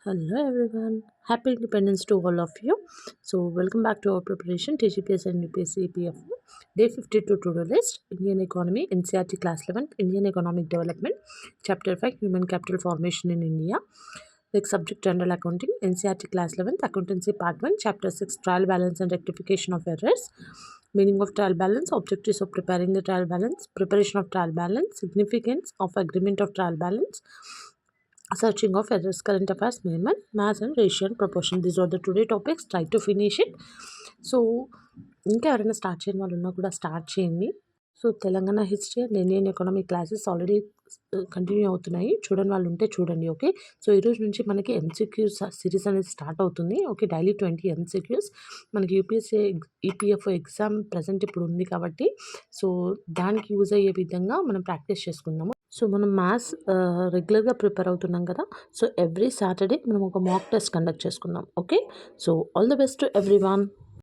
Hello everyone. Happy Independence to all of you. So welcome back to our preparation TGPS and UPSC EPF. Day 52 to-do list. Indian Economy, NCERT Class 11, Indian Economic Development, Chapter 5, Human Capital Formation in India. Next subject, General Accounting, NCERT Class 11, Accountancy Part 1, Chapter 6, Trial Balance and Rectification of Errors. Meaning of trial balance, objectives of preparing the trial balance, preparation of trial balance, significance of agreement of trial balance, searching of errors, current affairs, manual, mass and ratio and proportion. These are the today topics. Try to finish it. So ఇంకా ఎవరైనా start చేయని వాళ్ళు ఉన్నా కూడా start చేయండి. So Telangana history and Indian economy classes already continue అవుతున్నాయి. చూడని వాళ్ళు ఉంటే చూడండి. ఓకే, సో ఈరోజు నుంచి మనకి ఎంసీక్యూస్ సిరీస్ అనేది స్టార్ట్ అవుతుంది. Okay, daily 20 MCQs. మనకి యూపీఎస్సీ ఈపీఎఫ్ ఎగ్జామ్ ప్రజెంట్ ఇప్పుడు ఉంది కాబట్టి సో దానికి యూజ్ అయ్యే విధంగా మనం ప్రాక్టీస్ చేసుకుందాము. సో మనం మ్యాథ్స్ రెగ్యులర్గా ప్రిపేర్ అవుతున్నాం కదా. సో ఎవ్రీ సాటర్డే మనం ఒక మాక్ టెస్ట్ కండక్ట్ చేసుకుందాం. Okay, so all the best to every one.